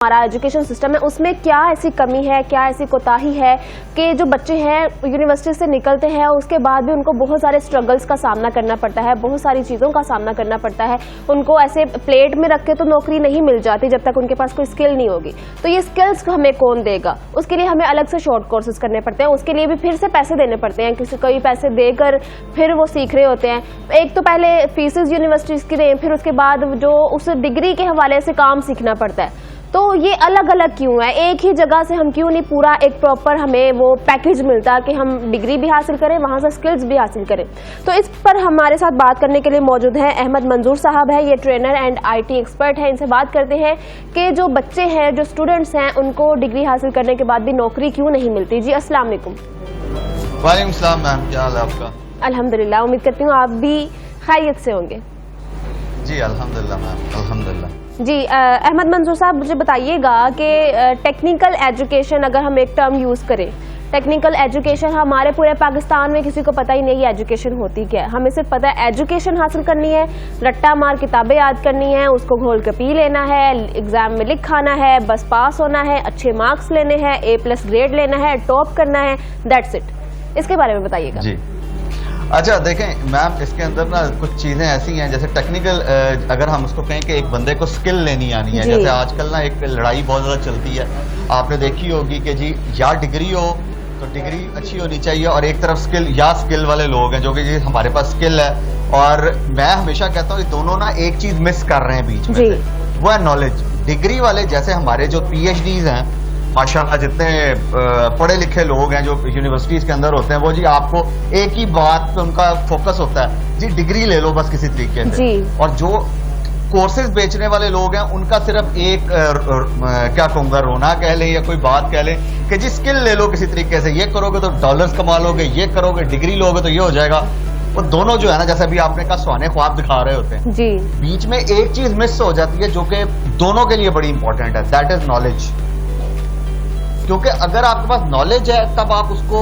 ہمارا education system ہے اس میں کیا ایسی کمی ہے, کیا ایسی کوتاہی ہے کہ جو بچے ہیں یونیورسٹی سے نکلتے ہیں اس کے بعد بھی ان کو بہت سارے اسٹرگلس کا سامنا کرنا پڑتا ہے, بہت ساری چیزوں کا سامنا کرنا پڑتا ہے. ان کو ایسے پلیٹ میں رکھ کے تو نوکری نہیں مل جاتی جب تک ان کے پاس کوئی اسکل نہیں ہوگی. تو یہ اسکلس ہمیں کون دے گا؟ اس کے لیے ہمیں الگ سے شارٹ کورسز کرنے پڑتے ہیں, اس کے لیے بھی پھر سے پیسے دینے پڑتے ہیں, کوئی پیسے دے کر پھر وہ سیکھ رہے ہوتے ہیں. ایک تو پہلے فیسز یونیورسٹیز کی دیں, پھر اس کے بعد جو اس ڈگری کے حوالے سے کام سیکھنا پڑتا ہے. تو یہ الگ الگ کیوں ہے؟ ایک ہی جگہ سے ہم کیوں نہیں پورا ایک پراپر ہمیں وہ پیکیج ملتا کہ ہم ڈگری بھی حاصل کریں, وہاں سے سکلز بھی حاصل کریں. تو اس پر ہمارے ساتھ بات کرنے کے لیے موجود ہیں احمد منظور صاحب ہے, یہ trainer and I T expert ہیں. ان سے بات کرتے ہیں کہ جو بچے ہیں, جو اسٹوڈنٹس ہیں, ان کو ڈگری حاصل کرنے کے بعد بھی نوکری کیوں نہیں ملتی. جی السلام علیکم. وعلیکم السلام میم, کیا حال ہے آپ کا؟ الحمدللہ, امید کرتی ہوں آپ بھی خیریت سے ہوں گے. جی الحمدللہ میم, الحمدللہ. جی احمد منظور صاحب, مجھے بتائیے گا کہ ٹیکنیکل ایجوکیشن اگر ہم ایک ٹرم یوز کریں, ٹیکنیکل ایجوکیشن ہمارے پورے پاکستان میں کسی کو پتہ ہی نہیں ہے ایجوکیشن ہوتی کیا ہے. ہمیں صرف پتہ ہے ایجوکیشن حاصل کرنی ہے, رٹا مار کتابیں یاد کرنی ہے, اس کو گھول کے پی لینا ہے, ایگزام میں لکھانا ہے, بس پاس ہونا ہے, اچھے مارکس لینے ہیں, A+ گریڈ لینا ہے, ٹاپ کرنا ہے, دیٹس اٹ. اس کے بارے میں بتائیے گا. جی اچھا دیکھیں میم, اس کے اندر نا کچھ چیزیں ایسی ہیں جیسے ٹیکنیکل, اگر ہم اس کو کہیں کہ ایک بندے کو اسکل لینی آنی ہے. جیسے آج کل نا ایک لڑائی بہت زیادہ چلتی ہے, آپ نے دیکھی ہوگی کہ جی یا ڈگری ہو تو ڈگری اچھی ہونی چاہیے, اور ایک طرف اسکل, یا اسکل والے لوگ ہیں جو کہ جی ہمارے پاس اسکل ہے. اور میں ہمیشہ کہتا ہوں یہ دونوں نا ایک چیز مس کر رہے ہیں بیچ میں, وہ ہے نالج. ڈگری والے جیسے ہمارے جو PhDs ہیں, ماشاءاللہ جتنے پڑھے لکھے لوگ ہیں جو یونیورسٹیز کے اندر ہوتے ہیں, وہ جی آپ کو ایک ہی بات پہ ان کا فوکس ہوتا ہے, جی ڈگری لے لو بس کسی طریقے سے. اور جو کورسز بیچنے والے لوگ ہیں ان کا صرف ایک کیا کہوں گا, رونا کہہ لیں یا کوئی بات کہہ لیں کہ جی اسکل لے لو کسی طریقے سے, یہ کرو گے تو ڈالرز کما لو گے, یہ کرو گے ڈگری لو گے تو یہ ہو جائے گا. وہ دونوں جو ہے نا, جیسے ابھی آپ نے کہا سہانے خواب دکھا رہے ہوتے ہیں, جی بیچ میں ایک چیز مس ہو جاتی ہے جو کہ دونوں کے لیے بڑی امپورٹنٹ ہے, دیٹ از نالج. کیونکہ اگر آپ کے پاس نالج ہے تب آپ اس کو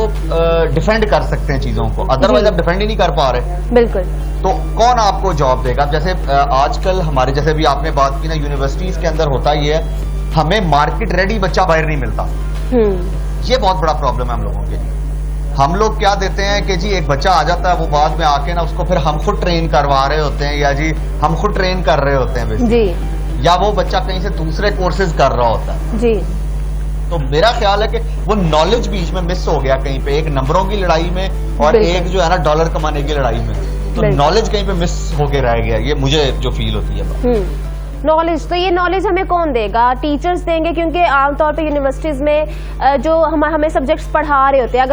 ڈیفینڈ کر سکتے ہیں چیزوں کو, ادروائز آپ ڈیفینڈ ہی نہیں کر پا رہے. بالکل. تو کون آپ کو جاب دے گا؟ جیسے آج کل ہمارے, جیسے بھی آپ نے بات کی نا, یونیورسٹیز کے اندر ہوتا یہ ہے, ہمیں مارکیٹ ریڈی بچہ باہر نہیں ملتا. یہ بہت بڑا پرابلم ہے ہم لوگوں کے لیے. ہم لوگ کیا دیتے ہیں کہ جی ایک بچہ آ جاتا ہے, وہ بعد میں آ کے نا اس کو پھر ہم خود ٹرین کروا رہے ہوتے ہیں, یا جی ہم خود ٹرین کر رہے ہوتے ہیں جی, یا وہ بچہ کہیں سے دوسرے کورسز کر رہا ہوتا ہے جی. تو میرا خیال ہے کہ وہ نالج بیچ میں مس ہو گیا کہیں پہ, ایک نمبروں کی لڑائی میں اور ایک جو ہے نا ڈالر کمانے کی لڑائی میں. تو نالج کہیں پہ مس ہو کے رہ گیا, یہ مجھے جو فیل ہوتی ہے. نالج, تو یہ نالج ہمیں کون دے گا؟ ٹیچرز دیں گے, کیونکہ عام طور پہ یونیورسٹیز میں جو ہمیں سبجیکٹس پڑھا رہے ہوتے ہیں,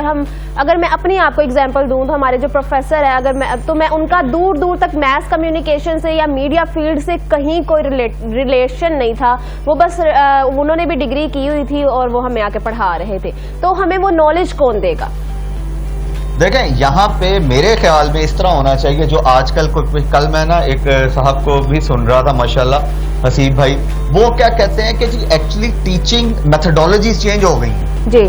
اگر میں اپنی آپ کو اگزامپل دوں تو ہمارے جو پروفیسر ہیں, تو میں ان کا دور دور تک میس کمیونیکیشن سے یا میڈیا فیلڈ سے کہیں کوئی ریلیشن نہیں تھا. وہ بس انہوں نے بھی ڈگری کی ہوئی تھی اور وہ ہمیں آ کے پڑھا رہے تھے. تو ہمیں وہ نالج کون دے گا؟ دیکھیں یہاں پہ میرے خیال میں اس طرح ہونا چاہیے, جو آج کل کل میں نا ایک صاحب کو بھی سن رہا تھا, ماشاءاللہ حسیب بھائی, وہ کیا کہتے ہیں کہ جی ایکچولی ٹیچنگ میتھڈالوجیز چینج ہو گئی ہیں جی.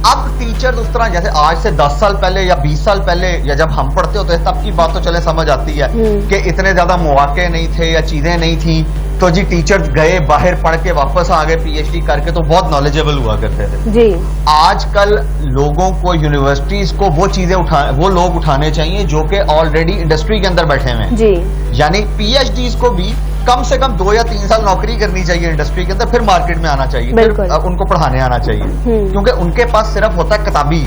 اب ٹیچر اس طرح جیسے آج سے 10 سال پہلے یا 20 سال پہلے, یا جب ہم پڑھتے ہوتے تب کی بات تو چلے سمجھ آتی ہے کہ اتنے زیادہ مواقع نہیں تھے یا چیزیں نہیں تھیں, تو جی ٹیچر گئے باہر پڑھ کے واپس آ گئے PhD کر کے, تو بہت نالجیبل ہوا کرتے تھے جی. آج کل لوگوں کو, یونیورسٹیز کو وہ چیزیں وہ لوگ اٹھانے چاہیے جو کہ آلریڈی انڈسٹری کے اندر بیٹھے ہوئے ہیں جی. یعنی PhDs کو بھی کم سے کم 2 یا 3 سال نوکری کرنی چاہیے انڈسٹری کے اندر, پھر مارکیٹ میں آنا چاہیے, پھر ان کو پڑھانے آنا چاہیے. کیونکہ ان کے پاس صرف ہوتا ہے کتابی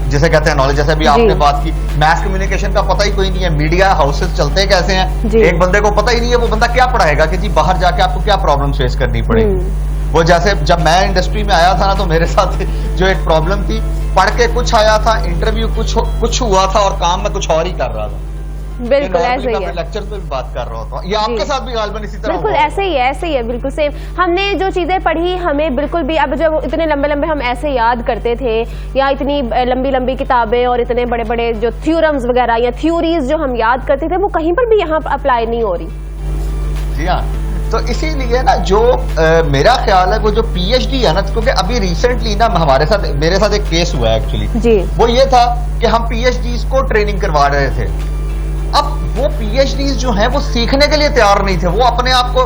جسے کہتے ہیں نالج. جیسے ابھی آپ نے بات کی, میس کمیونیکیشن کا پتہ ہی کوئی نہیں ہے, میڈیا ہاؤسز چلتے کیسے ہیں, ایک بندے کو پتہ ہی نہیں ہے, وہ بندہ کیا پڑھائے گا کہ جی باہر جا کے آپ کو کیا پرابلم فیس کرنی پڑے گی. وہ جیسے جب میں انڈسٹری میں آیا تھا نا, تو میرے ساتھ جو ایک پرابلم تھی, پڑھ کے کچھ آیا تھا, انٹرویو کچھ ہوا تھا اور کام میں کچھ اور ہی کر رہا تھا. بالکل ایسے ہی ہے, لیکچر پہ بھی بات کر رہا ہوتا ہوں, یہ آپ کے ساتھ بھی غالباً اسی طرح بالکل ایسے ہی ہے, بالکل سیم. ہم نے جو چیزیں پڑھی ہمیں بالکل بھی, اب جب اتنے لمبے ہم ایسے یاد کرتے تھے, یا اتنی لمبی کتابیں اور اتنے بڑے جو تھیورمز وغیرہ یا تھیوریز جو ہم یاد کرتے تھے, وہ کہیں پر بھی یہاں اپلائی نہیں ہو رہی. جی ہاں, تو اسی لیے نا جو میرا خیال ہے وہ جو PhD ہے نا, کیونکہ ابھی ریسنٹلی نا میرے ساتھ ایک کیس ہوا ہے ایکچولی جی. وہ یہ تھا کہ ہم PhDs کو ٹریننگ کروا رہے تھے. اب وہ PhDs جو ہیں وہ سیکھنے کے لیے تیار نہیں تھے, وہ اپنے آپ کو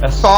100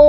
O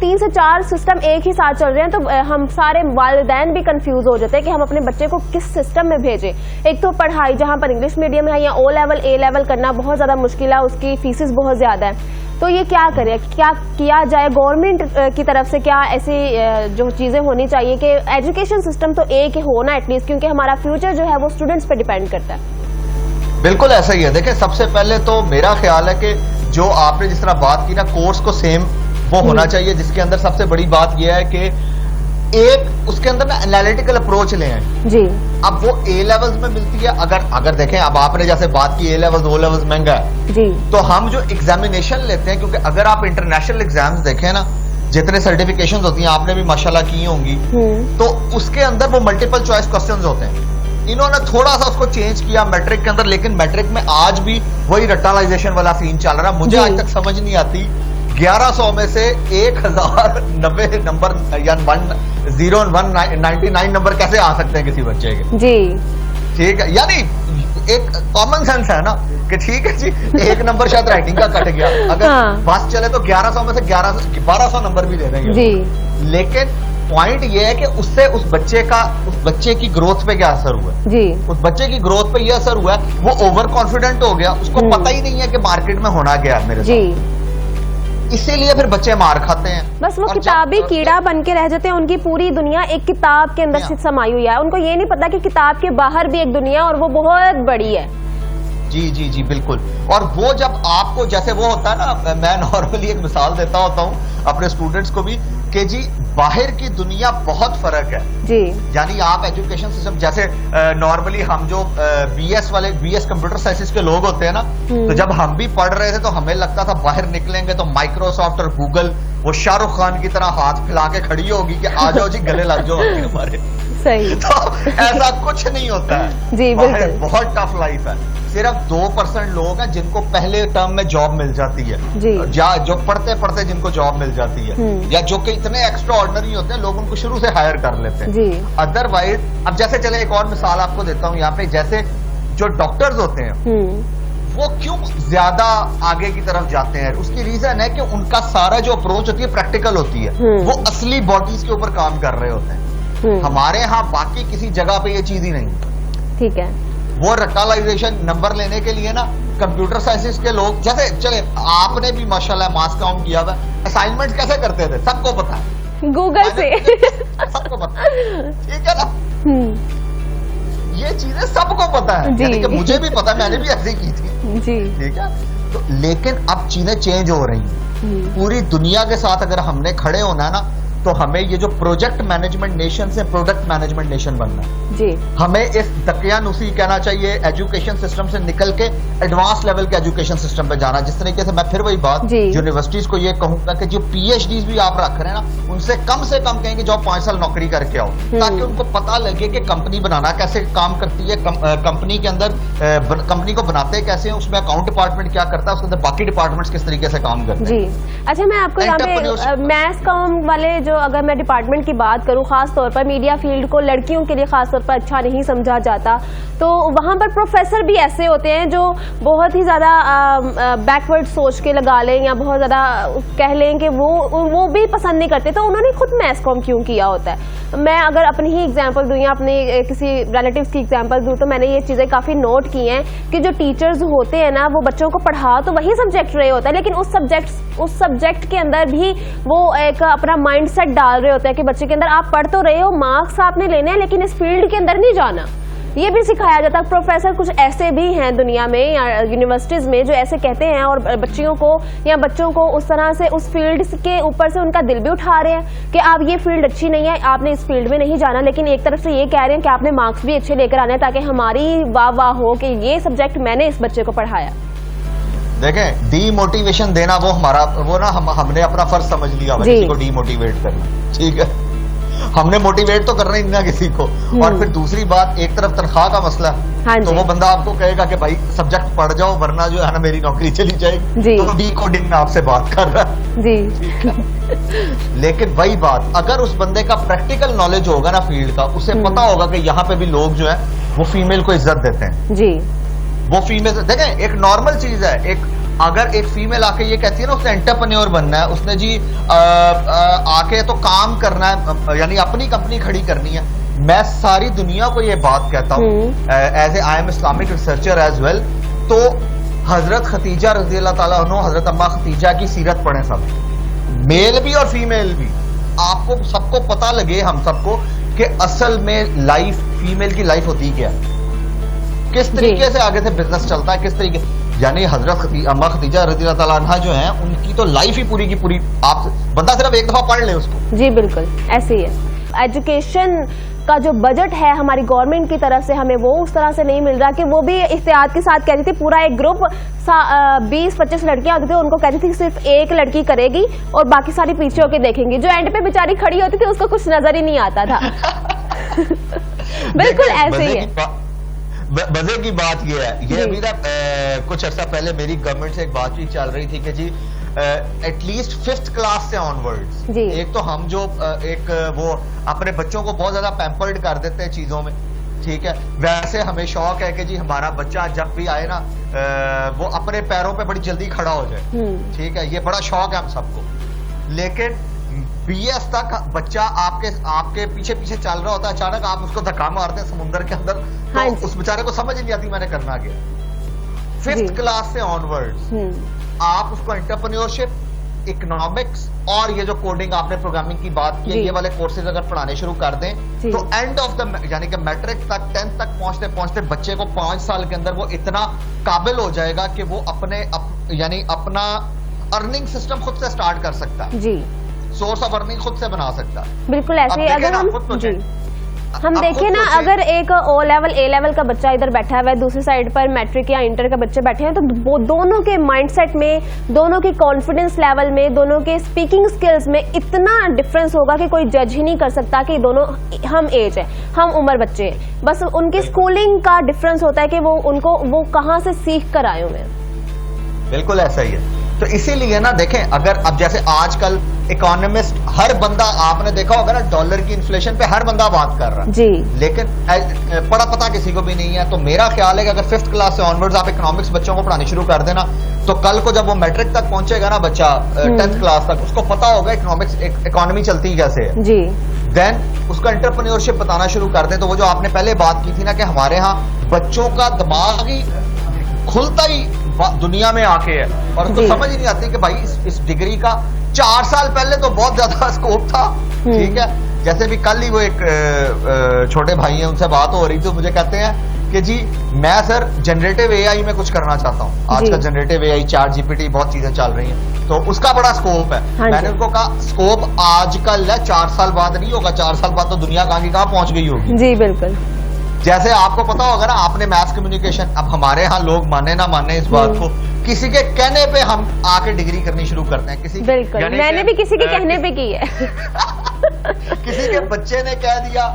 3 سے 4 سسٹم ایک ہی ساتھ چل رہے ہیں, تو ہم سارے والدین بھی کنفیوز ہو جاتے ہیں کہ ہم اپنے بچے کو کس سسٹم میں بھیجیں. ایک تو پڑھائی جہاں پر انگلش میڈیم ہے یا او لیول اے لیول کرنا بہت زیادہ مشکل ہے, اس کی فیسز بہت زیادہ ہے. تو یہ کیا کرے, کیا کیا جائے گورنمنٹ کی طرف سے؟ کیا ایسی جو چیزیں ہونی چاہیے کہ ایجوکیشن سسٹم تو ایک ہی ہونا ایٹ لیسٹ, کیونکہ ہمارا فیوچر جو ہے وہ اسٹوڈنٹس پہ ڈیپینڈ کرتا ہے. بالکل ایسا ہی ہے. دیکھیں سب سے پہلے تو میرا خیال ہے کہ جو آپ نے جس طرح بات کی نا, کورس کو سیم وہ ہونا چاہیے, جس کے اندر سب سے بڑی بات یہ ہے کہ ایک اس کے اندر نا انالیٹیکل اپروچ لیں جی. اب وہ اے لیولز میں ملتی ہے, اگر دیکھیں اب آپ نے جیسے بات کی اے لیولز او لیولز مہنگا ہے جی, تو ہم جو ایگزامینیشن لیتے ہیں, کیونکہ اگر آپ انٹرنیشنل ایگزامز دیکھیں نا, جتنے سرٹیفکیشنز ہوتی ہیں آپ نے بھی ماشاءاللہ کی ہوں گی, تو اس کے اندر وہ ملٹیپل چوائس کوسچنز ہوتے ہیں. انہوں نے تھوڑا سا اس کو چینج کیا میٹرک کے اندر, لیکن میٹرک میں آج بھی وہی رٹالائزیشن والا سین چل رہا ہے. مجھے آج تک سمجھ نہیں آتی 1100 میں سے 1090 نمبر یا 199 نمبر کیسے آ سکتے ہیں کسی بچے کے جی. ٹھیک ہے, یعنی ایک کامن سینس ہے نا کہ ٹھیک ہے جی ایک نمبر شاید رائٹنگ کا کٹ گیا, اگر بس چلے تو 1100 میں سے 1200 نمبر بھی دے دیں گے جی. لیکن پوائنٹ یہ ہے کہ اس سے اس بچے کی گروتھ پہ کیا اثر ہوا ہے جی. اس بچے کی گروتھ پہ یہ اثر ہوا ہے, وہ اوور کانفیڈنٹ ہو گیا, اس کو پتہ ہی نہیں ہے کہ مارکیٹ میں ہونا کیا ہے میرے جی. اسی لیے پھر بچے مار کھاتے ہیں. بس وہ کتابی کیڑا بن کے رہ جاتے ہیں, ان کی پوری دنیا ایک کتاب کے اندر سمائی ہوئی ہے, ان کو یہ نہیں پتا کہ کتاب کے باہر بھی ایک دنیا اور وہ بہت بڑی ہے. جی جی جی بالکل. اور وہ جب آپ کو جیسے وہ ہوتا ہے نا, میں نارملی ایک مثال دیتا ہوتا ہوں اپنے اسٹوڈنٹس کو بھی کہ جی باہر کی دنیا بہت فرق ہے جی. یعنی آپ ایجوکیشن سسٹم جیسے نارملی ہم جو بی ایس کمپیوٹر سائنسز کے لوگ ہوتے ہیں نا, تو جب ہم بھی پڑھ رہے تھے تو ہمیں لگتا تھا باہر نکلیں گے تو مائکروسافٹ اور گوگل وہ شاہ رخ خان کی طرح ہاتھ پھیلا کے کھڑی ہوگی کہ آ جاؤ جی گلے لگ جاؤ ہمارے. صحیح. تو ایسا کچھ نہیں ہوتا ہے جی بالکل. بہت ٹف لائف ہے. صرف 2% لوگ ہیں جن کو پہلے ٹرم میں جاب مل جاتی ہے, جو پڑھتے پڑھتے جن کو جاب مل جاتی ہے, یا جو کہ اتنے ایکسٹرا آرڈنری ہوتے ہیں لوگ ان کو شروع سے ہائر کر لیتے ہیں. ادر وائز اب جیسے چلے ایک اور مثال آپ کو دیتا ہوں یہاں پہ, جیسے جو ڈاکٹرز ہوتے ہیں وہ کیوں زیادہ آگے کی طرف جاتے ہیں, اس کی ریزن ہے کہ ان کا سارا جو اپروچ ہوتی ہے پریکٹیکل ہوتی ہے, وہ اصلی باڈیز کے اوپر کام کر رہے ہوتے ہیں. ہمارے ہاں باقی کسی جگہ پہ یہ چیز ہی نہیں. ٹھیک ہے. وہ رٹالائزیشن نمبر لینے کے لیے نا کمپیوٹر سائنسز کے لوگ, جیسے چلے آپ نے بھی ماشاءاللہ ماس کاؤنٹ کیا ہوا, اسائنمنٹ کیسے کرتے تھے سب کو پتا ہے, گوگل سے سب کو پتا ہے. ٹھیک ہے نا, یہ چیزیں سب کو پتا ہے, یعنی کہ مجھے بھی پتا, میں نے بھی ایسے کی تھی جی. ٹھیک ہے, تو لیکن اب چیزیں چینج ہو رہی ہیں پوری دنیا کے ساتھ. اگر ہم نے کھڑے ہونا ہے نا تو ہمیں یہ جو پروجیکٹ مینجمنٹ نیشن سے پروڈکٹ مینجمنٹ نیشن بننا ہے. ہمیں اس دقیانوسی کہنا چاہیے ایجوکیشن سسٹم سے نکل کے ایڈوانس لیول کے ایجوکیشن سسٹم پہ جانا. جس طریقے سے میں پھر وہی بات یونیورسٹیز کو یہ کہوں گا کہ جو پی ایچ ڈیز بھی آپ رکھ رہے ہیں نا, ان سے کم کہیں کہ جو 5 سال نوکری کر کے آؤ, تاکہ ان کو پتا لگے کہ کمپنی بنانا کیسے کام کرتی ہے, کمپنی کے اندر کمپنی کو بناتے کیسے ہیں, اس میں اکاؤنٹ ڈپارٹمنٹ کیا کرتا ہے, اس کے اندر باقی ڈپارٹمنٹس کس طریقے سے کام کرتے ہیں. اچھا, میں آپ کو یہاں پہ میس کام والے جو اگر میں ڈپارٹمنٹ کی بات کروں, خاص طور پر میڈیا فیلڈ کو لڑکیوں کے لیے خاص طور پر اچھا نہیں سمجھا جاتا, تو وہاں پر پروفیسر بھی ایسے ہوتے ہیں جو بہت ہی زیادہ بیکورڈ سوچ کے لگا لیں یا بہت زیادہ کہہ لیں کہ وہ بھی پسند نہیں کرتے, تو انہوں نے خود میس کام کیوں کیا ہوتا ہے. میں اگر اپنی ہی ایگزامپل دوں یا اپنے کسی ریلیٹیوز کی ایگزامپل دوں, تو میں نے یہ چیزیں کافی نوٹ کی ہیں کہ جو ٹیچرز ہوتے ہیں نا, وہ بچوں کو پڑھا تو وہی سبجیکٹ رہے ہوتا ہے, لیکن اس سبجیکٹ کے اندر بھی وہ ایک اپنا مائنڈ سیٹ ڈال رہے ہوتے ہیں کہ بچے کے اندر آپ پڑھ تو رہے ہو, مارکس آپ نے لینے ہیں, لیکن اس فیلڈ کے اندر نہیں جانا. یہ بھی سکھایا جاتا ہے. پروفیسر کچھ ایسے بھی ہیں دنیا میں یا یونیورسٹیز میں جو ایسے کہتے ہیں اور بچیوں کو یا بچوں کو اس طرح سے اس فیلڈ کے اوپر سے ان کا دل بھی اٹھا رہے ہیں کہ آپ یہ فیلڈ اچھی نہیں ہے, آپ نے اس فیلڈ میں نہیں جانا, لیکن ایک طرف سے یہ کہہ رہے ہیں کہ آپ نے مارکس بھی اچھے لے کر آنے تاکہ ہماری واہ ہو کہ یہ سبجیکٹ میں نے اس بچے کو پڑھایا. دیکھیں, ڈی موٹیویشن دینا وہ نا ہم نے اپنا فرض سمجھ لیا کسی کو ڈی موٹیویٹ کرنا. ٹھیک ہے, ہم نے موٹیویٹ تو کرنا ہی نہیں کسی کو. اور پھر دوسری بات, ایک طرف تنخواہ کا مسئلہ ہے, تو وہ بندہ آپ کو کہے گا کہ بھائی سبجیکٹ پڑھ جاؤ ورنہ جو ہے نا میری نوکری چلی جائے گی, تو ڈی کوڈنگ میں آپ سے بات کر رہا ہے. لیکن وہی بات, اگر اس بندے کا پریکٹیکل نالج ہوگا نا فیلڈ کا, اسے پتا ہوگا کہ یہاں پہ بھی لوگ جو ہے وہ فیمیل کو عزت دیتے ہیں. وہ فیمیل دیکھیں ایک نارمل چیز ہے, ایک اگر ایک فیمیل آ کے یہ کہتی ہے نا اس نے انٹرپرینیور بننا ہے, اس نے جی آ کے تو کام کرنا ہے, یعنی اپنی کمپنی کھڑی کرنی ہے, میں ساری دنیا کو یہ بات کہتا ہوں as a I am Islamic researcher as well, تو حضرت خدیجہ رضی اللہ تعالیٰ عنہ, حضرت اما خدیجہ کی سیرت پڑھیں سب, میل بھی اور فیمیل بھی, آپ کو سب کو پتا لگے ہم سب کو کہ اصل میں لائف فیمیل کی لائف ہوتی کیا ہے, کس طریقے سے آگے سے بزنس چلتا ہے, کس طریقے, یعنی حضرت اما خدیجہ رضی اللہ تعالیٰ عنہ جو ہیں ان کی تو لائف ہی پوری کی پوری, آپ بندہ صرف ایک دفعہ پڑھ لے اس کو. جی بالکل ایسے ہی ہے. ایجوکیشن کا جو بجٹ ہے ہماری گورنمنٹ کی طرف سے ہمیں وہ اس طرح سے نہیں مل رہا کہ وہ بھی احتیاط کے ساتھ کہتی تھی, پورا ایک گروپ 20-25 لڑکیاں ہوتی تھی, ان کو کہتی تھی صرف ایک لڑکی کرے گی اور باقی ساری پیچھے ہو کے دیکھیں گی, جو اینڈ پہ بیچاری کھڑی ہوتی تھی اس کو کچھ نظر ہی نہیں آتا تھا. بالکل ایسے ہی ہے. مزے کی بات یہ ہے, یہ ابھی نا کچھ عرصہ پہلے میری گورنمنٹ سے ایک بات چیت چل رہی تھی کہ جی ایٹ لیسٹ 5th کلاس سے آن ورڈ, ایک تو ہم جو ایک وہ اپنے بچوں کو بہت زیادہ پیمپرڈ کر دیتے ہیں چیزوں میں, ٹھیک ہے, ویسے ہمیں شوق ہے کہ جی ہمارا بچہ جب بھی آئے نا وہ اپنے پیروں پہ بڑی جلدی کھڑا ہو جائے, ٹھیک ہے, یہ بڑا شوق ہے ہم سب کو. لیکن BS تک بچہ آپ کے پیچھے پیچھے چل رہا ہوتا ہے, اچانک آپ اس کو دھکا مارتے ہیں سمندر کے اندر, تو اس بیچارے کو سمجھ نہیں آتی میں نے کرنا کیا. 5th کلاس سے آن ورڈ آپ اس کو انٹرپرینیورشپ, اکنامکس اور یہ جو کوڈنگ آپ نے پروگرامنگ کی بات کی, یہ والے کورسز اگر پڑھانے شروع کر دیں تو اینڈ آف دا, یعنی کہ میٹرک تک 10th تک پہنچتے پہنچتے بچے کو 5 سال کے اندر وہ اتنا قابل ہو جائے گا کہ وہ یعنی اپنا ارننگ سسٹم خود سے سٹارٹ کر سکتا ہے, جی, سورس آف ارننگ خود سے بنا سکتا ہے. بالکل ایسے اگر ہم دیکھیں نا, اگر ایک او لیول اے لیول کا بچہ ادھر بیٹھا ہوا ہے, دوسری سائڈ پر میٹرک یا انٹر کا بچے بیٹھے ہیں, تو دونوں کے مائنڈ سیٹ میں, دونوں کے کانفیڈنس لیول میں, دونوں کے اسپیکنگ سکلز میں اتنا ڈفرنس ہوگا کہ کوئی جج ہی نہیں کر سکتا کہ دونوں ہم ایج ہے, ہم عمر بچے ہیں. بس ان کی اسکولنگ کا ڈفرنس ہوتا ہے کہ وہ کہاں سے سیکھ کر آئے ہوئے ہیں. بالکل ایسا ہی ہے. تو اسی لیے نا دیکھیں, اگر اب جیسے آج کل اکانومسٹ ہر بندہ, آپ نے دیکھا ہوگا نا ڈالر کی انفلیشن پہ ہر بندہ بات کر رہا ہے, جی, لیکن پڑا پتا کسی کو بھی نہیں ہے. تو میرا خیال ہے کہ اگر 5th کلاس سے آن ورڈ آپ اکنامکس بچوں کو پڑھانی شروع کر دینا, تو کل کو جب وہ میٹرک تک پہنچے گا نا بچہ 10th کلاس تک, اس کو پتا ہوگا اکنامکس اکانومی چلتی کیسے ہے, جی, دین اس کو انٹرپرینیورشپ بتانا شروع کر دیں. تو وہ جو آپ نے پہلے بات کی تھی نا کہ ہمارے ہاں بچوں کا دماغ ہی کھلتا ہی دنیا میں آ کے ہے, اور اس کو سمجھ ہی نہیں آتی کہ بھائی اس ڈگری کا 4 سال پہلے تو بہت زیادہ اسکوپ تھا, ٹھیک ہے. جیسے بھی کل ہی وہ ایک چھوٹے بھائی ہیں, ان سے بات ہو رہی تھی, مجھے کہتے ہیں کہ جی میں سر جنریٹو AI میں کچھ کرنا چاہتا ہوں. آج کل جنریٹو AI, چیٹ GPT, بہت چیزیں چل رہی ہیں, تو اس کا بڑا اسکوپ ہے. میں نے ان کو کہا اسکوپ آج کل ہے, 4 سال بعد نہیں ہوگا, 4 سال بعد تو دنیا کہاں کی کہاں پہنچ گئی ہوگی. جی بالکل. جیسے آپ کو پتا ہوگا نا, آپ نے میس کمیونیکیشن, اب ہمارے ہاں لوگ مانے نہ مانے اس بات کو, کسی کے کہنے پہ ہم آ کے ڈگری کرنی شروع کرتے ہیں. کسی بالکل, میں نے بھی کسی کے کہنے پہ کی ہے. کسی کے بچے نے کہہ دیا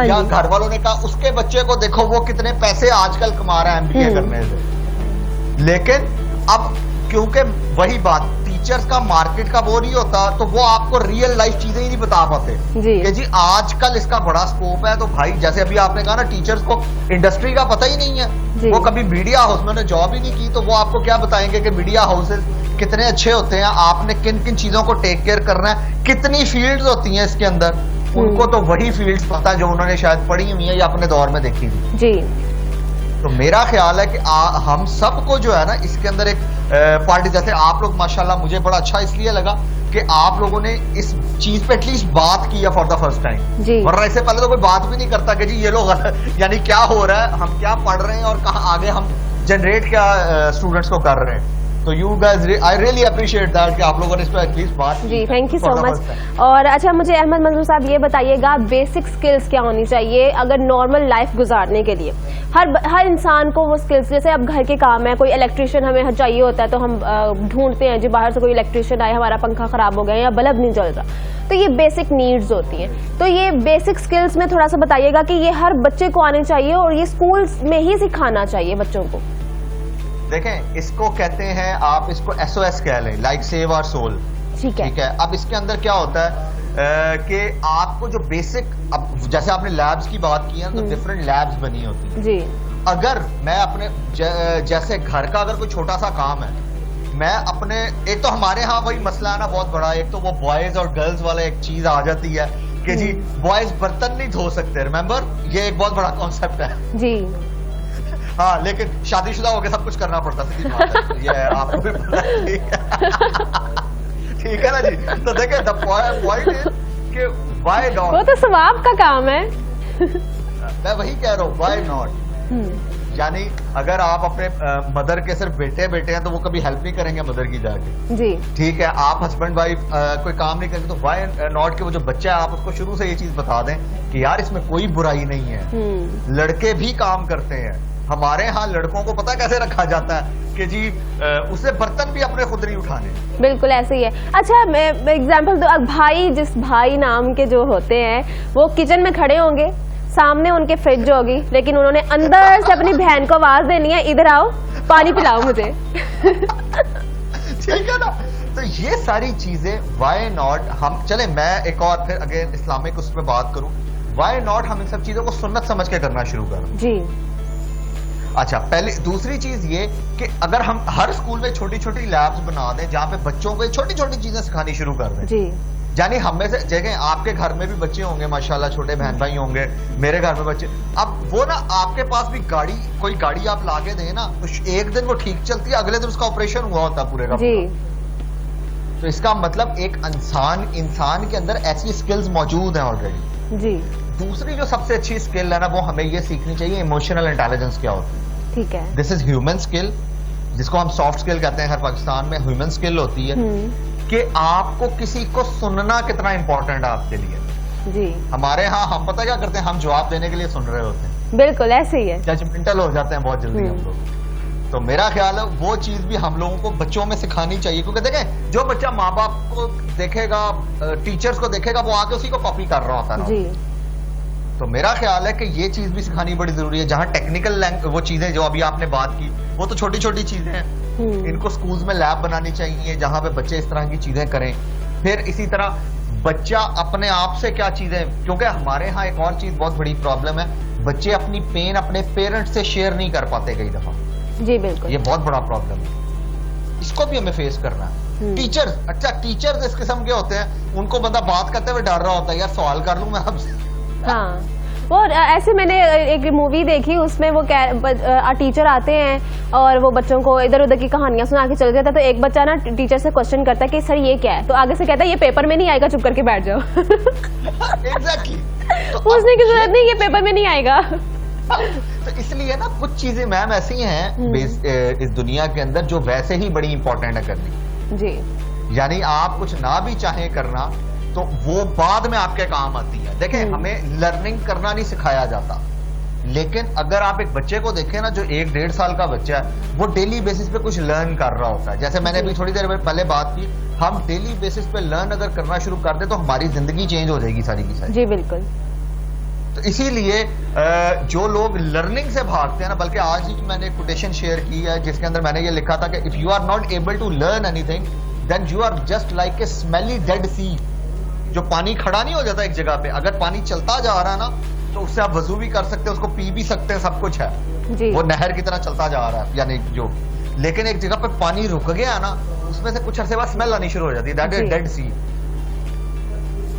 یا گھر والوں نے کہا, اس کے بچے کو دیکھو وہ کتنے پیسے آج کل کما رہا ہے MBA کرنے سے. لیکن اب کیونکہ وہی بات, ٹیچرز کا مارکیٹ کا وہ نہیں ہوتا, تو وہ آپ کو ریئل لائف چیزیں ہی نہیں بتا پاتے کہ جی آج کل اس کا بڑا اسکوپ ہے. تو بھائی جیسے ابھی آپ نے کہا نا, ٹیچرز کو انڈسٹری کا پتہ ہی نہیں ہے, وہ کبھی میڈیا ہاؤس میں جاب ہی نہیں کی, تو وہ آپ کو کیا بتائیں گے کہ میڈیا ہاؤسز کتنے اچھے ہوتے ہیں, آپ نے کن کن چیزوں کو ٹیک کیئر کرنا ہے, کتنی فیلڈز ہوتی ہیں اس کے اندر. ان کو تو وہی فیلڈز پتا ہے جو انہوں نے شاید پڑھی ہوئی ہیں یا اپنے دور میں دیکھی تھی. جی, تو میرا خیال ہے کہ ہم سب کو جو ہے نا اس کے اندر ایک پارٹی, جیسے آپ لوگ ماشاءاللہ, مجھے بڑا اچھا اس لیے لگا کہ آپ لوگوں نے اس چیز پہ ایٹ لیسٹ بات کی ہے فار دا فرسٹ ٹائم, ورنہ اس سے پہلے تو کوئی بات بھی نہیں کرتا کہ جی یہ لوگ یعنی کیا ہو رہا ہے, ہم کیا پڑھ رہے ہیں اور کہاں آگے ہم جنریٹ کیا اسٹوڈنٹس کو کر رہے ہیں. تو you guys, I really appreciate that کہ آپ لوگا نے اس پہ ایٹ لیسٹ بات کی. جی تھینک یو سو مچ. اور اچھا مجھے احمد منظور صاحب یہ بتائیے گا, بیسک اسکلس کیا ہونی چاہیے اگر نارمل لائف گزارنے کے لیے؟ ہر انسان کو وہ اسکلس, جیسے اب گھر کے کام ہے, کوئی الیکٹریشین ہمیں چاہیے ہوتا ہے تو ہم ڈھونڈتے ہیں جی باہر سے کوئی الیکٹریشین آئے, ہمارا پنکھا خراب ہو گیا یا بلب نہیں جل رہا, تو یہ بیسک نیڈز ہوتی ہیں. تو یہ بیسک اسکلس میں تھوڑا سا بتائیے گا کہ یہ ہر بچے کو آنے چاہیے اور یہ اسکولس میں ہی سکھانا چاہیے بچوں کو. دیکھیں, اس کو کہتے ہیں, آپ اس کو SOS کہہ لیں, لائک سیو آور سول, ٹھیک ہے. اب اس کے اندر کیا ہوتا ہے کہ آپ کو جو بیسک, اب جیسے آپ نے لیبس کی بات کی ہے تو ڈفرینٹ لیبس بنی ہوتی ہیں. جی, اگر میں اپنے جیسے گھر کا اگر کوئی چھوٹا سا کام ہے, میں اپنے ایک تو ہمارے ہاں وہی مسئلہ ہے نا بہت بڑا, ایک تو وہ بوائز اور گرلز والا ایک چیز آ جاتی ہے کہ جی بوائز برتن نہیں دھو سکتے, ریمبر یہ ایک بہت بڑا کانسیپٹ ہے جی ہاں, لیکن شادی شدہ ہو کے سب کچھ کرنا پڑتا ہے, یہ آپ کو بھی پتا ہے, ٹھیک ہے نا جی. تو دیکھیں دا پوائنٹ از کہ وائی ناٹ, وہ تو ثواب کا کام ہے. میں وہی کہہ رہا ہوں وائی ناٹ, یعنی اگر آپ اپنے مدر کے صرف بیٹے ہیں تو وہ کبھی ہیلپ نہیں کریں گے مدر کی جا کے, جی ٹھیک ہے, آپ ہسبینڈ وائف کوئی کام نہیں کریں گے تو وائی ناٹ کہ وہ جو بچہ ہے آپ اس کو شروع سے یہ چیز بتا دیں کہ یار اس میں کوئی برائی نہیں ہے, لڑکے بھی کام کرتے ہیں. ہمارے ہاں لڑکوں کو پتہ کیسے رکھا جاتا ہے کہ جی اسے برتن بھی اپنے خود نہیں اٹھانے. بالکل ایسے ہی ہے. اچھا میں ایگزامپل دوں, بھائی جس بھائی نام کے جو ہوتے ہیں وہ کچن میں کھڑے ہوں گے, سامنے ان کے فریج ہوگی, لیکن انہوں نے اندر سے اپنی بہن کو آواز دینی ہے ادھر آؤ پانی پلاؤ مجھے. ٹھیک ہے نا, تو یہ ساری چیزیں وائی ناٹ ہم چلیں, میں ایک اور پھر اگین اسلامک اس پہ بات کروں, وائی ناٹ ہم ان سب چیزوں کو سنت سمجھ کے کرنا شروع کریں. جی اچھا, پہلی دوسری چیز یہ کہ اگر ہم ہر اسکول میں چھوٹی چھوٹی لیبز بنا دیں جہاں پہ بچوں کو چھوٹی چھوٹی چیزیں سکھانی شروع کر دیں. جی یعنی ہم میں سے جگہ آپ کے گھر میں بھی بچے ہوں گے ماشاءاللہ, چھوٹے بہن بھائی ہوں گے, میرے گھر میں بچے, اب وہ نا آپ کے پاس بھی کوئی گاڑی آپ لا کے دیں نا, ایک دن وہ ٹھیک چلتی ہے, اگلے دن اس کا آپریشن ہوا ہوتا ہے پورے کا. جی تو اس کا مطلب ایک انسان کے اندر ایسی اسکلز موجود ہیں آلریڈی. جی دوسری جو سب سے اچھی اسکل ہے نا وہ ہمیں یہ سیکھنی چاہیے ایموشنل انٹیلیجنس کیا ہوتی ہے. ٹھیک ہے, دس از ہیومن اسکل, جس کو ہم سافٹ اسکل کہتے ہیں ہر پاکستان میں, ہیومن اسکل ہوتی ہے کہ آپ کو کسی کو سننا کتنا امپورٹنٹ ہے آپ کے لیے. جی ہمارے ہاں ہم پتہ کیا کرتے ہیں, ہم جواب دینے کے لیے سن رہے ہوتے ہیں. بالکل ایسے ہی ہے, ججمنٹل ہو جاتے ہیں بہت جلدی ہم لوگ. تو میرا خیال ہے وہ چیز بھی ہم لوگوں کو بچوں میں سکھانی چاہیے, کیونکہ دیکھیں جو بچہ ماں باپ کو دیکھے گا, ٹیچرز کو دیکھے گا, وہ آگے اسی کو کاپی کر رہا ہوتا ہے. جی تو میرا خیال ہے کہ یہ چیز بھی سکھانی بڑی ضروری ہے. جہاں ٹیکنیکل وہ چیزیں جو ابھی آپ نے بات کی وہ تو چھوٹی چھوٹی چیزیں ہیں, ان کو سکولز میں لیب بنانی چاہیے جہاں پہ بچے اس طرح کی چیزیں کریں. پھر اسی طرح بچہ اپنے آپ سے کیا چیزیں, کیونکہ ہمارے ہاں ایک اور چیز بہت بڑی پرابلم ہے, بچے اپنی پین اپنے پیرنٹ سے شیئر نہیں کر پاتے کئی دفعہ. جی بالکل, یہ بہت بڑا پرابلم ہے, اس کو بھی ہمیں فیس کرنا ہے. ٹیچرز, اچھا ٹیچرز اس قسم کے ہوتے ہیں, ان کو بندہ بات کرتے ہوئے ڈر رہا ہوتا ہے یار سوال کر لوں میں آپ سے. ہاں وہ ایسے میں نے ایک مووی دیکھی, اس میں وہ ٹیچر آتے ہیں اور وہ بچوں کو ادھر ادھر کی کہانیاں سنا کے چل جاتا ہے. تو ایک بچہ نا ٹیچر سے کوشچن کرتا ہے کہ سر یہ کیا ہے, تو آگے سے کہتا ہے یہ پیپر میں نہیں آئے گا, چپ کر کے بیٹھ جاؤ. پوچھنے کی ضرورت نہیں, یہ پیپر میں نہیں آئے گا. تو اس لیے نا کچھ چیزیں میم ایسی ہیں اس دنیا کے اندر جو ویسے ہی بڑی امپورٹنٹ ہے کرنی. جی یعنی آپ کچھ نہ بھی چاہیں کرنا تو وہ بعد میں آپ کے کام آتی ہے. دیکھیں ہمیں لرننگ کرنا نہیں سکھایا جاتا, لیکن اگر آپ ایک بچے کو دیکھیں نا جو 1-1.5 سال کا بچہ ہے, وہ ڈیلی بیسس پہ کچھ لرن کر رہا ہوتا ہے. جیسے میں نے ابھی تھوڑی دیر پہلے بات کی, ہم ڈیلی بیسس پہ لرن اگر کرنا شروع کر دیں تو ہماری زندگی چینج ہو جائے گی ساری کی ساری. جی بالکل. تو اسی لیے جو لوگ لرننگ سے بھاگتے ہیں نا, بلکہ آج ہی میں نے ایک کوٹیشن شیئر کی ہے جس کے اندر میں نے یہ لکھا تھا کہ if you are not able to learn anything then you are just like a smelly dead sea. جو پانی کھڑا نہیں ہو جاتا ایک جگہ پہ, اگر پانی چلتا جا رہا ہے نا تو اس سے آپ وضو بھی کر سکتے ہیں, اس کو پی بھی سکتے ہیں, سب کچھ ہے. وہ نہر کی طرح چلتا جا رہا ہے, یعنی جو, لیکن ایک جگہ پہ پانی رک گیا نا, اس میں سے کچھ عرصے بعد اسمیل آنی شروع ہو جاتی ہے, دیٹ از ڈیڈ سی.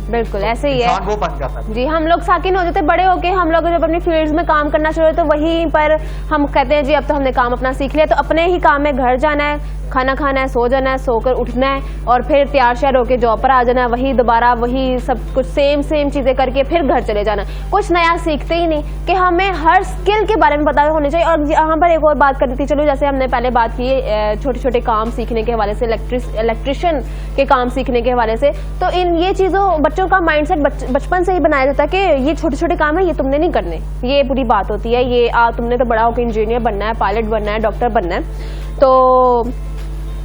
بالکل ایسے ہی ہے. وہ بن جاتا ہے. جی ہم لوگ ساکن ہو جاتے بڑے ہو کے, ہم لوگ جب اپنی فیلڈز میں کام کرنا شروع ہوتے تو وہیں پر ہم کہتے ہیں جی اب تو ہم نے کام اپنا سیکھ لیا, تو اپنے ہی کام میں گھر جانا ہے, کھانا کھانا ہے, سو جانا ہے, سو کر اٹھنا ہے, اور پھر تیار شیار ہو کے جاب پر آ جانا ہے, وہی دوبارہ وہی سب کچھ سیم چیزیں کر کے پھر گھر چلے جانا. کچھ نیا سیکھتے ہی نہیں کہ ہمیں ہر اسکل کے بارے میں پتا ہونا چاہیے. اور یہاں پر ایک اور بات کرنی تھی, چلو جیسے ہم نے پہلے بات کی چھوٹے چھوٹے کام سیکھنے کے حوالے سے, الیکٹریشین کے کام سیکھنے کے حوالے سے, تو ان یہ چیزوں بچوں کا مائنڈ سیٹ بچپن سے ہی بنایا جاتا ہے کہ یہ چھوٹے چھوٹے کام ہیں, یہ تم نے نہیں کرنے. یہ بری بات ہوتی ہے, یہ تم نے تو بڑا ہو کے انجینئر بننا ہے, پائلٹ بننا ہے, ڈاکٹر بننا ہے. تو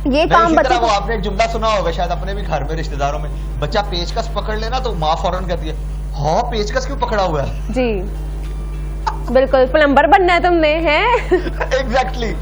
یہ کام بچے کو, آپ نے ایک جملہ سنا ہوگا شاید اپنے بھی گھر میں رشتے داروں میں, بچہ پیچکس پکڑ لینا تو ماں فوراً کہتی ہے ہاں پیچکس کیوں پکڑا ہوا ہے. جی بالکل, پلمبر بننا ہے تم نے, ہے ایگزیکٹلی.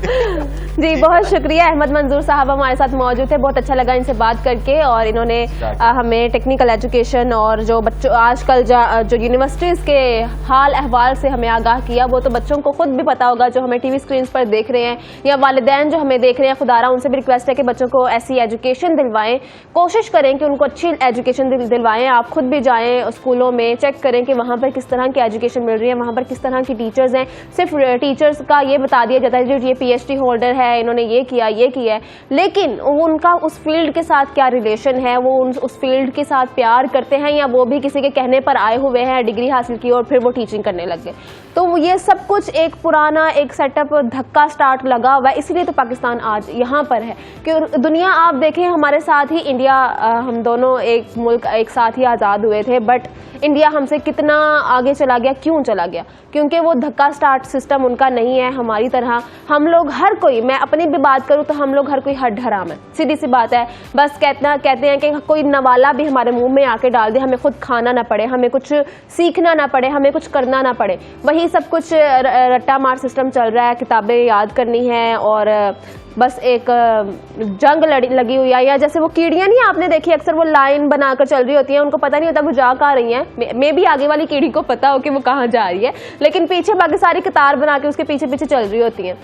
جی بہت شکریہ احمد منظور صاحب ہمارے ساتھ موجود تھے, بہت اچھا لگا ان سے بات کر کے, اور انہوں نے ہمیں ٹیکنیکل ایجوکیشن اور جو بچوں آج کل جو یونیورسٹیز کے حال احوال سے ہمیں آگاہ کیا. وہ تو بچوں کو خود بھی پتا ہوگا جو ہمیں ٹی وی اسکرینس پر دیکھ رہے ہیں, یا والدین جو ہمیں دیکھ رہے ہیں. خدا رہا ان سے بھی ریکویسٹ ہے کہ بچوں کو ایسی ایجوکیشن دلوائیں, کوشش کریں کہ ان کو اچھی ایجوکیشن دلوائیں. آپ خود بھی جائیں اسکولوں میں, چیک کریں کہ وہاں پر کس طرح کی ایجوکیشن مل رہی ہے, وہاں پر کس طرح کی ٹیچرز ہیں. صرف ٹیچرز کا یہ بتا دیا جاتا ہے جو یہ پی ایچ ڈی ہولڈر ہے, انہوں نے یہ کیا ہے, لیکن ان کا اس فیلڈ کے ساتھ کیا ریلیشن ہے, وہ اس فیلڈ کے ساتھ پیار کرتے ہیں یا وہ بھی کسی کے کہنے پر آئے ہوئے ہیں, ڈگری حاصل کی اور پھر وہ ٹیچنگ کرنے لگ گئے. تو یہ سب کچھ ایک پرانا ایک سیٹ اپ دھکا سٹارٹ لگا ہوا ہے. اسی لیے تو پاکستان آج یہاں پر ہے کہ دنیا آپ دیکھیں ہمارے ساتھ ہی انڈیا, ہم دونوں ایک ملک ایک ساتھ ہی آزاد ہوئے تھے, بٹ انڈیا ہم سے کتنا آگے چلا گیا. کیوں چلا گیا؟ کیونکہ وہ دھکا سٹارٹ سسٹم ان کا نہیں ہے ہماری طرح. ہم لوگ ہر کوئی, میں اپنی بھی بات کروں تو ہم لوگ ہر کوئی ہڈ حرام ہے, سیدھی سی بات ہے. بس کہتے ہیں کہ کوئی نوالا بھی ہمارے منہ میں آ کے ڈال دے, ہمیں خود کھانا نہ پڑے, ہمیں کچھ سیکھنا نہ پڑے, ہمیں کچھ کرنا نہ پڑے. وہی سب کچھ رٹا مار سسٹم چل رہا ہے, کتابیں یاد کرنی ہے اور بس ایک جنگ لگی ہوئی ہے. یا جیسے وہ کیڑیاں نہیں آپ نے دیکھی اکثر وہ لائن بنا کر چل رہی ہوتی ہیں, ان کو پتہ نہیں ہوتا وہ جا کہاں رہی ہیں. میں بھی آگے والی کیڑی کو پتا ہو کہ وہ کہاں جا رہی ہے, لیکن پیچھے باقی ساری قطار بنا کے اس کے پیچھے پیچھے چل رہی ہوتی ہیں.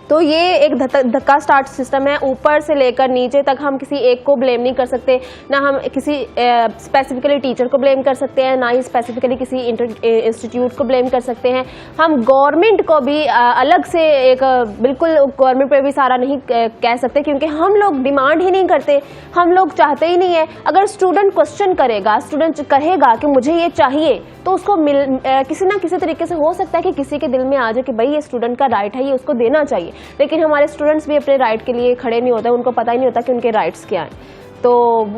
تو یہ ایک دھکا سٹارٹ سسٹم ہے, اوپر سے لے کر نیچے تک. ہم کسی ایک کو بلیم نہیں کر سکتے, نہ ہم کسی اسپیسیفکلی ٹیچر کو بلیم کر سکتے ہیں, نہ ہی اسپیسیفکلی کسی انسٹیٹیوٹ کو بلیم کر سکتے ہیں. ہم گورنمنٹ کو بھی الگ سے ایک بالکل گورنمنٹ پہ بھی سارا نہیں کہہ سکتے, کیونکہ ہم لوگ ڈیمانڈ ہی نہیں کرتے, ہم لوگ چاہتے ہی نہیں ہے. اگر اسٹوڈنٹ کوشچن کرے گا, اسٹوڈنٹ کہے گا کہ مجھے یہ چاہیے, تو اس کو کسی نہ کسی طریقے سے ہو سکتا ہے کہ کسی کے دل میں آ جائے کہ بھائی یہ اسٹوڈنٹ کا رائٹ ہے, یہ اس کو دینا چاہیے. لیکن ہمارے اسٹوڈنٹس بھی اپنے رائٹ کے لیے کھڑے نہیں ہوتے, ان کو پتہ ہی نہیں ہوتا کہ ان کے رائٹس کیا ہیں. تو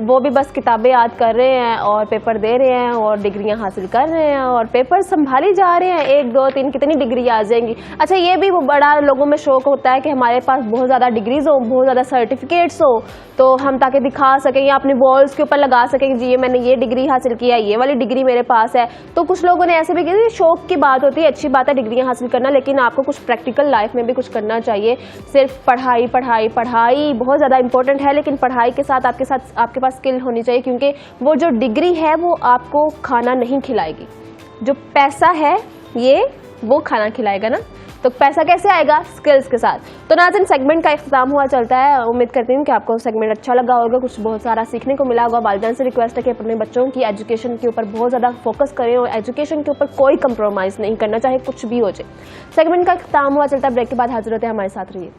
وہ بھی بس کتابیں یاد کر رہے ہیں اور پیپر دے رہے ہیں اور ڈگریاں حاصل کر رہے ہیں اور پیپر سنبھالی جا رہے ہیں, 1 2 3 کتنی ڈگری آ جائیں گی. اچھا یہ بھی بڑا لوگوں میں شوق ہوتا ہے کہ ہمارے پاس بہت زیادہ ڈگریز ہوں, بہت زیادہ سرٹیفکیٹس ہوں, تو ہم تاکہ دکھا سکیں یا اپنے والس کے اوپر لگا سکیں جی یہ میں نے یہ ڈگری حاصل کیا, یہ والی ڈگری میرے پاس ہے. تو کچھ لوگوں نے ایسے بھی کیا, شوق کی بات ہوتی ہے, اچھی بات ہے ڈگریاں حاصل کرنا, لیکن آپ کو کچھ پریکٹیکل لائف میں بھی کچھ کرنا چاہیے. صرف پڑھائی پڑھائی پڑھائی بہت زیادہ امپورٹنٹ ہے, لیکن پڑھائی کے ساتھ آپ کے پاس اسکل ہونی چاہیے, کیونکہ وہ جو ڈگری ہے وہ آپ کو کھانا نہیں کھلائے گی, جو پیسہ ہے یہ وہ کھانا کھلائے گا نا. تو پیسہ کیسے آئے گا؟ اسکلز کے ساتھ. تو ناظرین سیگمنٹ کا اختتام ہوا چلتا ہے, امید کرتی ہوں کہ آپ کو سیگمنٹ اچھا لگا ہوگا, کچھ بہت سارا سیکھنے کو ملا ہوگا. والدین سے ریکویسٹ ہے کہ اپنے بچوں کی ایجوکیشن کے اوپر بہت زیادہ فوکس کریں اور ایجوکیشن کے اوپر کوئی کمپرومائز نہیں کرنا, چاہے کچھ بھی ہو جائے. سیگمنٹ کا اختتام ہوا چلتا ہے, بریک کے بعد حاضر ہوتے ہیں, ہمارے ساتھ رہیے.